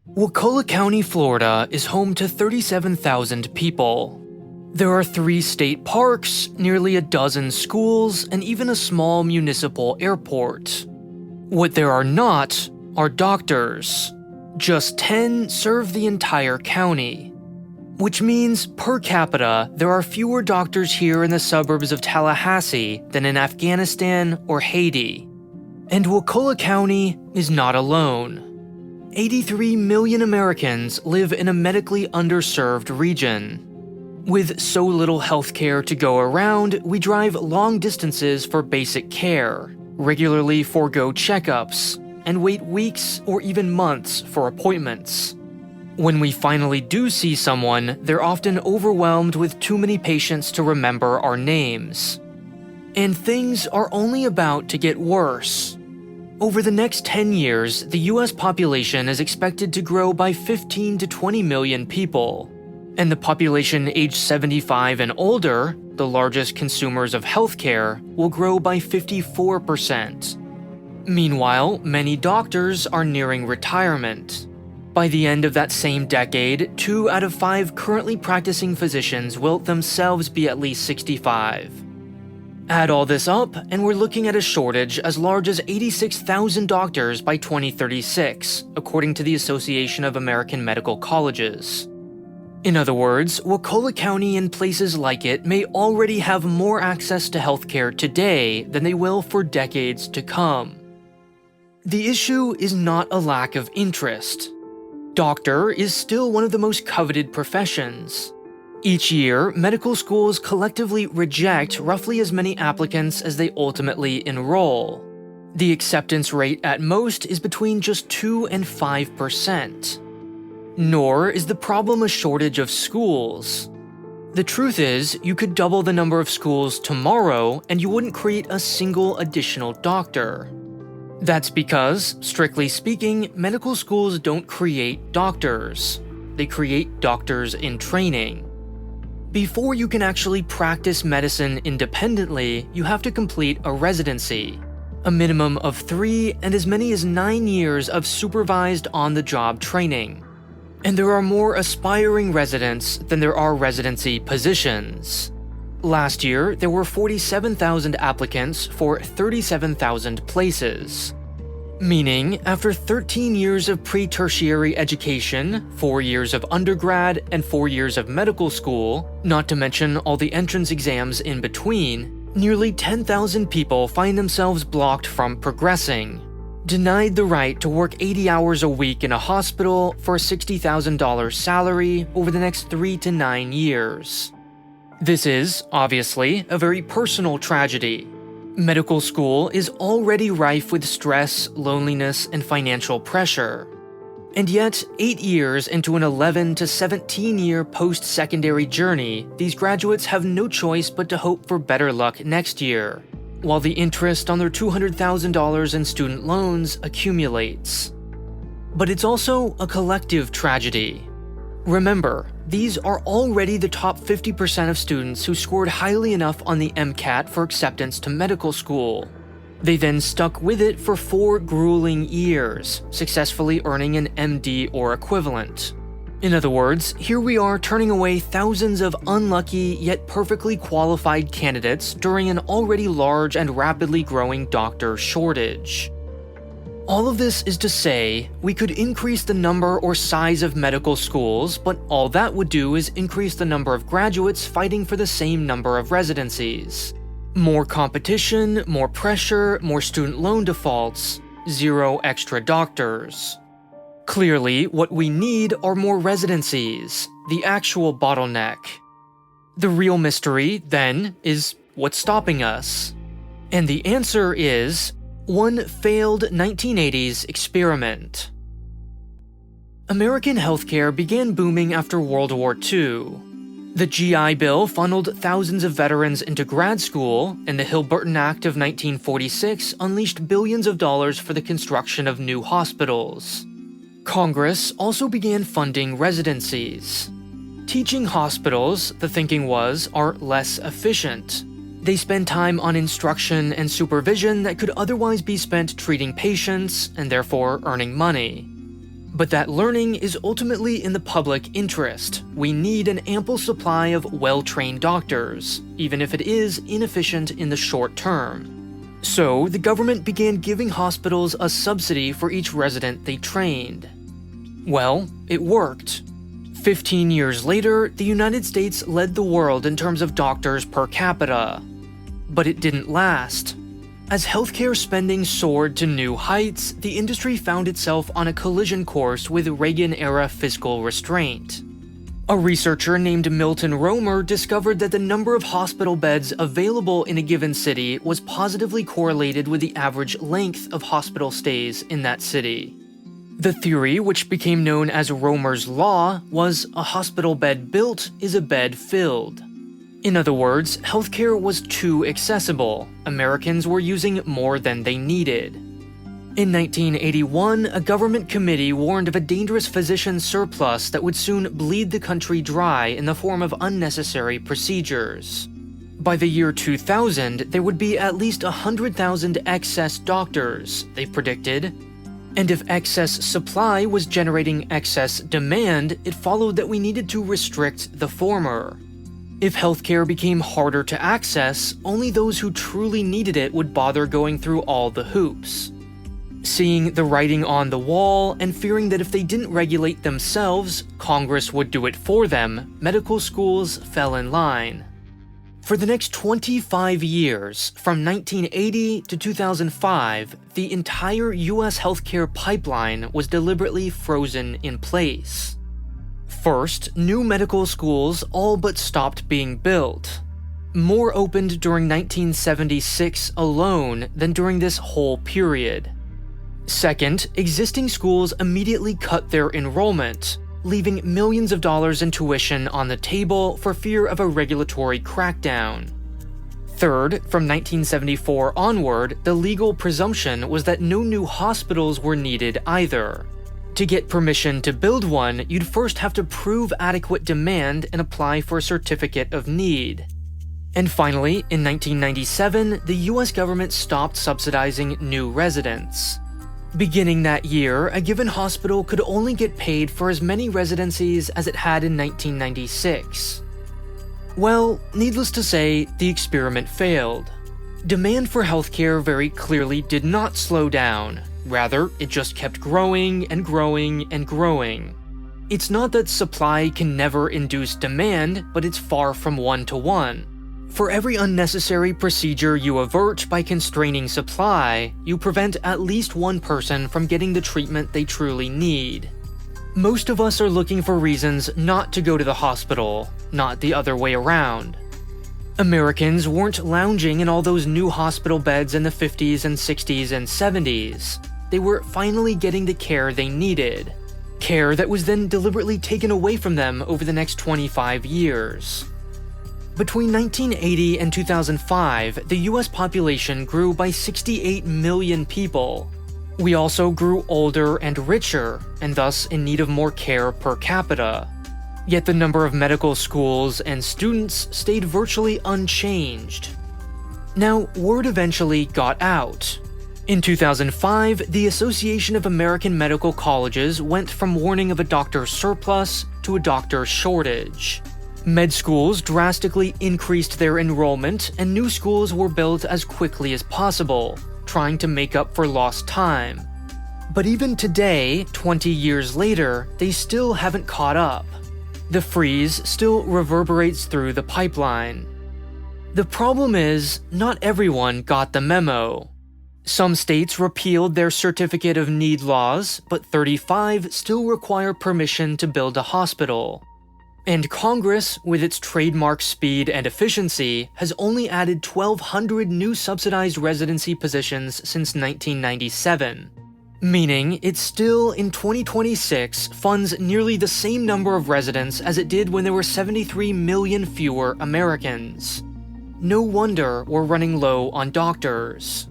Wakulla County, Florida is home to 37,000 people. There are 3 state parks, nearly a dozen schools, and even a small municipal airport. What there are not are doctors. Just 10 serve the entire county. Which means, per capita, there are fewer doctors here in the suburbs of Tallahassee than in Afghanistan or Haiti. And Wakulla County is not alone. 83 million Americans live in a medically underserved region. With so little healthcare to go around, we drive long distances for basic care, regularly forego checkups, and wait weeks or even months for appointments. When we finally do see someone, they're often overwhelmed with too many patients to remember our names. And things are only about to get worse. Over the next 10 years, the US population is expected to grow by 15 to 20 million people. And the population aged 75 and older, the largest consumers of healthcare, will grow by 54%. Meanwhile, many doctors are nearing retirement. By the end of that same decade, 2 out of 5 currently practicing physicians will themselves be at least 65. Add all this up, and we're looking at a shortage as large as 86,000 doctors by 2036, according to the Association of American Medical Colleges. In other words, Wakulla County and places like it may already have more access to healthcare today than they will for decades to come. The issue is not a lack of interest. Doctor is still one of the most coveted professions. Each year, medical schools collectively reject roughly as many applicants as they ultimately enroll. The acceptance rate at most is between just 2 and 5%. Nor is the problem a shortage of schools. The truth is, you could double the number of schools tomorrow and you wouldn't create a single additional doctor. That's because, strictly speaking, medical schools don't create doctors. They create doctors in training. Before you can actually practice medicine independently, you have to complete a residency, a minimum of 3 and as many as 9 years of supervised on-the-job training. And there are more aspiring residents than there are residency positions. Last year, there were 47,000 applicants for 37,000 places. Meaning, after 13 years of pre-tertiary education, 4 years of undergrad, and 4 years of medical school, not to mention all the entrance exams in between, nearly 10,000 people find themselves blocked from progressing, denied the right to work 80 hours a week in a hospital for a $60,000 salary over the next 3 to 9 years. This is, obviously, a very personal tragedy. Medical school is already rife with stress, loneliness, and financial pressure. And yet, 8 years into an 11 to 17-year post-secondary journey, these graduates have no choice but to hope for better luck next year, while the interest on their $200,000 in student loans accumulates. But it's also a collective tragedy. Remember, these are already the top 50% of students who scored highly enough on the MCAT for acceptance to medical school. They then stuck with it for 4 grueling years, successfully earning an MD or equivalent. In other words, here we are turning away thousands of unlucky yet perfectly qualified candidates during an already large and rapidly growing doctor shortage. All of this is to say, we could increase the number or size of medical schools, but all that would do is increase the number of graduates fighting for the same number of residencies. More competition, more pressure, more student loan defaults, 0 extra doctors. Clearly, what we need are more residencies, the actual bottleneck. The real mystery, then, is what's stopping us? And the answer is one failed 1980s experiment. American healthcare began booming after World War II. The GI Bill funneled thousands of veterans into grad school, and the Hill-Burton Act of 1946 unleashed billions of dollars for the construction of new hospitals. Congress also began funding residencies. Teaching hospitals, the thinking was, are less efficient. They spend time on instruction and supervision that could otherwise be spent treating patients and therefore earning money. But that learning is ultimately in the public interest. We need an ample supply of well-trained doctors, even if it is inefficient in the short term. So, the government began giving hospitals a subsidy for each resident they trained. Well, it worked. 15 years later, the United States led the world in terms of doctors per capita. But it didn't last. As healthcare spending soared to new heights, the industry found itself on a collision course with Reagan-era fiscal restraint. A researcher named Milton Romer discovered that the number of hospital beds available in a given city was positively correlated with the average length of hospital stays in that city. The theory, which became known as Romer's Law, was a hospital bed built is a bed filled. In other words, healthcare was too accessible. Americans were using more than they needed. In 1981, a government committee warned of a dangerous physician surplus that would soon bleed the country dry in the form of unnecessary procedures. By the year 2000, there would be at least 100,000 excess doctors, they predicted. And if excess supply was generating excess demand, it followed that we needed to restrict the former. If healthcare became harder to access, only those who truly needed it would bother going through all the hoops. Seeing the writing on the wall and fearing that if they didn't regulate themselves, Congress would do it for them, medical schools fell in line. For the next 25 years, from 1980 to 2005, the entire US healthcare pipeline was deliberately frozen in place. First, new medical schools all but stopped being built. More opened during 1976 alone than during this whole period. Second, existing schools immediately cut their enrollment, leaving millions of dollars in tuition on the table for fear of a regulatory crackdown. Third, from 1974 onward, the legal presumption was that no new hospitals were needed either. To get permission to build one, you'd first have to prove adequate demand and apply for a certificate of need. And finally, in 1997, the US government stopped subsidizing new residents. Beginning that year, a given hospital could only get paid for as many residencies as it had in 1996. Well, needless to say, the experiment failed. Demand for healthcare very clearly did not slow down. Rather, it just kept growing and growing and growing. It's not that supply can never induce demand, but it's far from one-to-one. For every unnecessary procedure you avert by constraining supply, you prevent at least one person from getting the treatment they truly need. Most of us are looking for reasons not to go to the hospital, not the other way around. Americans weren't lounging in all those new hospital beds in the 50s and 60s and 70s. They were finally getting the care they needed. Care that was then deliberately taken away from them over the next 25 years. Between 1980 and 2005, the US population grew by 68 million people. We also grew older and richer, and thus in need of more care per capita. Yet the number of medical schools and students stayed virtually unchanged. Now, word eventually got out. In 2005, the Association of American Medical Colleges went from warning of a doctor surplus to a doctor shortage. Med schools drastically increased their enrollment, and new schools were built as quickly as possible, trying to make up for lost time. But even today, 20 years later, they still haven't caught up. The freeze still reverberates through the pipeline. The problem is, not everyone got the memo. Some states repealed their Certificate of Need laws, but 35 still require permission to build a hospital. And Congress, with its trademark speed and efficiency, has only added 1,200 new subsidized residency positions since 1997. Meaning, it still, in 2026, funds nearly the same number of residents as it did when there were 73 million fewer Americans. No wonder we're running low on doctors.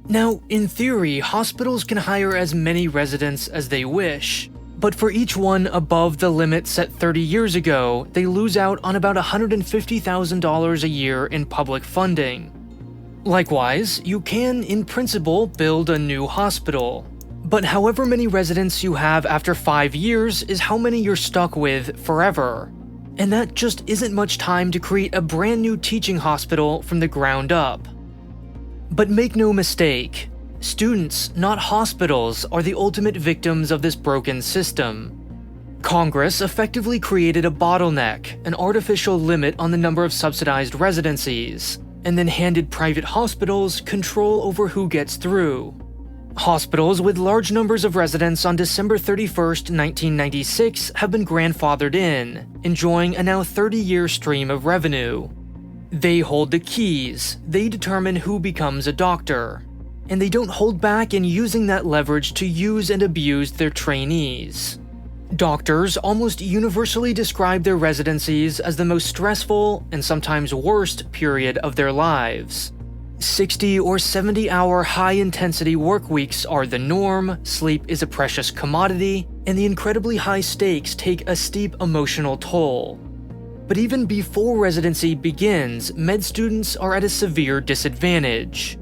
Now, in theory, hospitals can hire as many residents as they wish, but for each one above the limit set 30 years ago, they lose out on about $150,000 a year in public funding. Likewise, you can, in principle, build a new hospital, But however many residents you have after 5 years is how many you're stuck with forever. And that just isn't much time to create a brand new teaching hospital from the ground up. But make no mistake, students, not hospitals, are the ultimate victims of this broken system. Congress effectively created a bottleneck, an artificial limit on the number of subsidized residencies, and then handed private hospitals control over who gets through. Hospitals with large numbers of residents on December 31st, 1996 have been grandfathered in, enjoying a now 30-year stream of revenue. They hold the keys, they determine who becomes a doctor, and they don't hold back in using that leverage to use and abuse their trainees. Doctors almost universally describe their residencies as the most stressful and sometimes worst period of their lives. 60 or 70-hour high-intensity work weeks are the norm, sleep is a precious commodity, and the incredibly high stakes take a steep emotional toll. But even before residency begins, med students are at a severe disadvantage.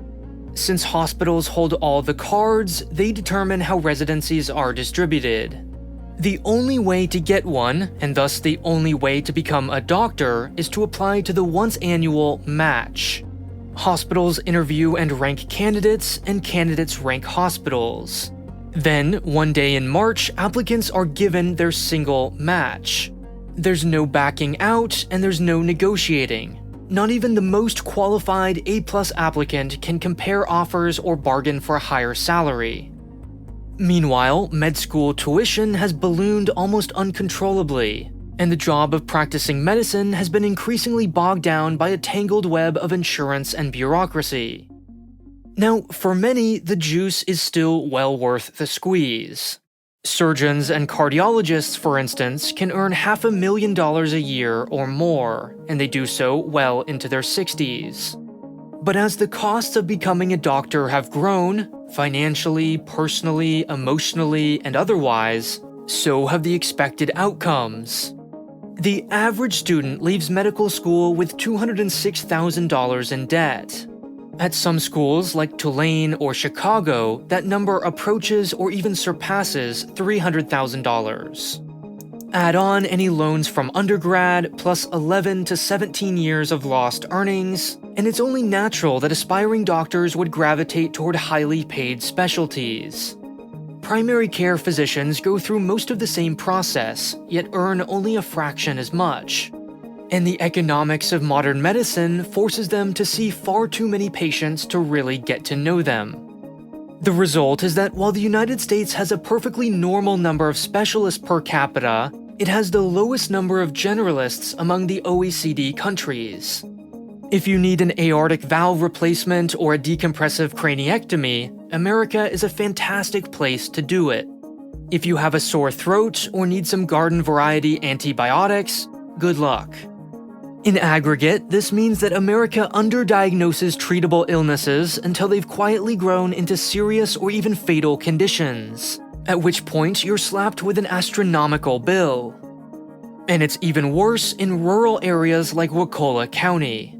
Since hospitals hold all the cards, they determine how residencies are distributed. The only way to get one, and thus the only way to become a doctor, is to apply to the once-annual match. Hospitals interview and rank candidates, and candidates rank hospitals. Then, one day in March, applicants are given their single match. There's no backing out, and there's no negotiating. Not even the most qualified A+ applicant can compare offers or bargain for a higher salary. Meanwhile, med school tuition has ballooned almost uncontrollably, and the job of practicing medicine has been increasingly bogged down by a tangled web of insurance and bureaucracy. Now, for many, the juice is still well worth the squeeze. Surgeons and cardiologists, for instance, can earn $500,000 a year or more, and they do so well into their 60s. But as the costs of becoming a doctor have grown, financially, personally, emotionally, and otherwise, so have the expected outcomes. The average student leaves medical school with $206,000 in debt. At some schools like Tulane or Chicago, that number approaches or even surpasses $300,000. Add on any loans from undergrad, plus 11 to 17 years of lost earnings, and it's only natural that aspiring doctors would gravitate toward highly paid specialties. Primary care physicians go through most of the same process, yet earn only a fraction as much. And the economics of modern medicine forces them to see far too many patients to really get to know them. The result is that while the United States has a perfectly normal number of specialists per capita, it has the lowest number of generalists among the OECD countries. If you need an aortic valve replacement or a decompressive craniectomy, America is a fantastic place to do it. If you have a sore throat or need some garden variety antibiotics, good luck. In aggregate, this means that America underdiagnoses treatable illnesses until they've quietly grown into serious or even fatal conditions, at which point you're slapped with an astronomical bill. And it's even worse in rural areas like Wakulla County.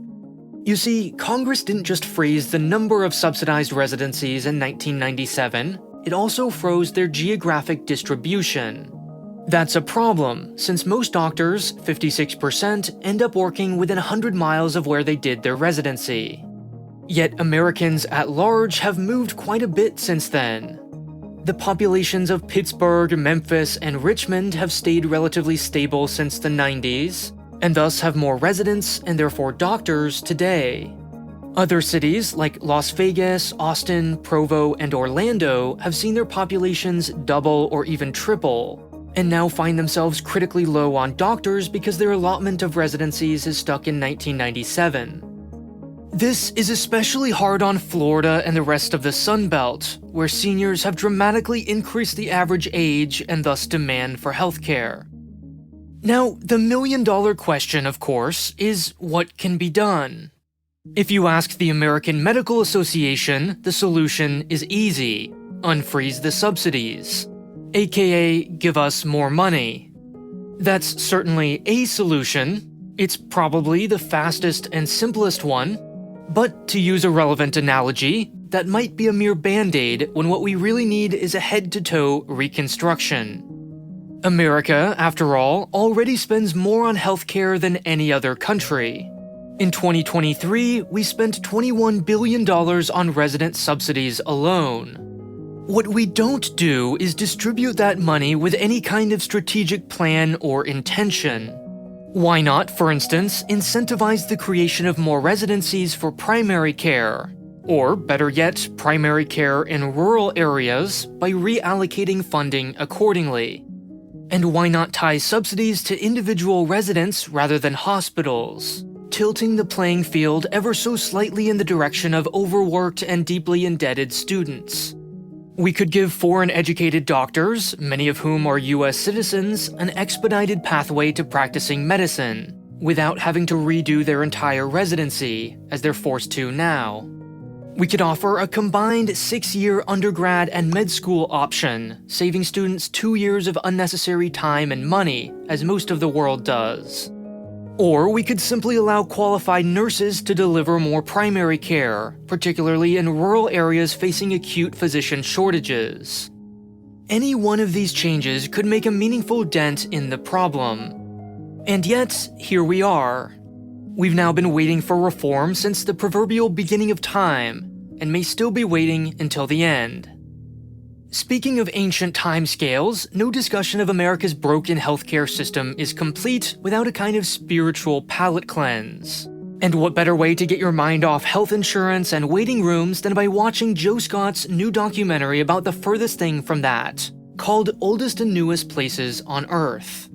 You see, Congress didn't just freeze the number of subsidized residencies in 1997, it also froze their geographic distribution. That's a problem, since most doctors, 56%, end up working within 100 miles of where they did their residency. Yet Americans at large have moved quite a bit since then. The populations of Pittsburgh, Memphis, and Richmond have stayed relatively stable since the 90s, and thus have more residents and therefore doctors today. Other cities like Las Vegas, Austin, Provo, and Orlando have seen their populations double or even triple, and now find themselves critically low on doctors because their allotment of residencies is stuck in 1997. This is especially hard on Florida and the rest of the Sun Belt, where seniors have dramatically increased the average age and thus demand for healthcare. Now, the million-dollar question, of course, is what can be done? If you ask the American Medical Association, the solution is easy: unfreeze the subsidies, aka give us more money. That's certainly a solution. It's probably the fastest and simplest one. But to use a relevant analogy, that might be a mere band-aid when what we really need is a head-to-toe reconstruction. America, after all, already spends more on healthcare than any other country. In 2023, we spent $21 billion on resident subsidies alone. What we don't do is distribute that money with any kind of strategic plan or intention. Why not, for instance, incentivize the creation of more residencies for primary care? Or, better yet, primary care in rural areas by reallocating funding accordingly. And why not tie subsidies to individual residents rather than hospitals, tilting the playing field ever so slightly in the direction of overworked and deeply indebted students? We could give foreign-educated doctors, many of whom are US citizens, an expedited pathway to practicing medicine, without having to redo their entire residency, as they're forced to now. We could offer a combined 6-year undergrad and med school option, saving students 2 years of unnecessary time and money, as most of the world does. Or we could simply allow qualified nurses to deliver more primary care, particularly in rural areas facing acute physician shortages. Any one of these changes could make a meaningful dent in the problem. And yet, here we are. We've now been waiting for reform since the proverbial beginning of time, and may still be waiting until the end. Speaking of ancient timescales, no discussion of America's broken healthcare system is complete without a kind of spiritual palate cleanse. And what better way to get your mind off health insurance and waiting rooms than by watching Joe Scott's new documentary about the furthest thing from that, called Oldest and Newest Places on Earth.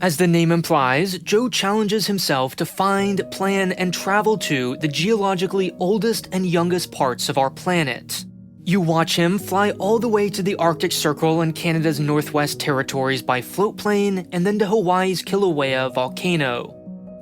As the name implies, Joe challenges himself to find, plan, and travel to the geologically oldest and youngest parts of our planet. You watch him fly all the way to the Arctic Circle and Canada's Northwest Territories by float plane, and then to Hawaii's Kilauea volcano.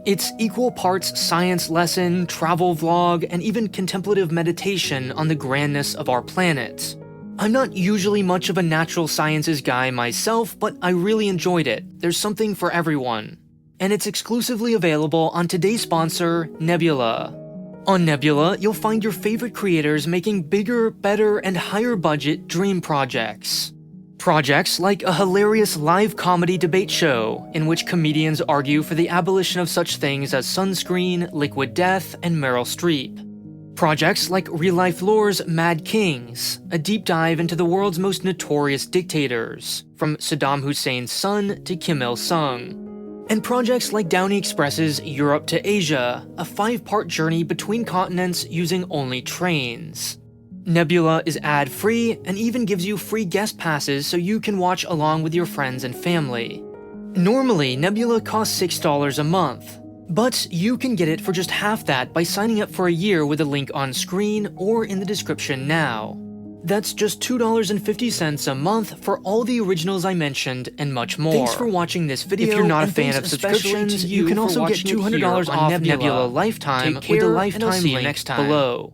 It's equal parts science lesson, travel vlog, and even contemplative meditation on the grandness of our planet. I'm not usually much of a natural sciences guy myself, but I really enjoyed it. There's something for everyone. And it's exclusively available on today's sponsor, Nebula. On Nebula, you'll find your favorite creators making bigger, better, and higher budget dream projects. Projects like a hilarious live comedy debate show in which comedians argue for the abolition of such things as sunscreen, liquid death, and Meryl Streep. Projects like Real Life Lore's Mad Kings, a deep dive into the world's most notorious dictators, from Saddam Hussein's son to Kim Il-sung. And projects like Downey Express's Europe to Asia, a 5-part journey between continents using only trains. Nebula is ad-free and even gives you free guest passes so you can watch along with your friends and family. Normally, Nebula costs $6 a month, but you can get it for just half that by signing up for a year with a link on screen or in the description now. That's just $2.50 a month for all the originals I mentioned and much more. Thanks for watching this video. If you're not a fan of subscriptions, you can also get $200 off Nebula Lifetime with the Lifetime link below.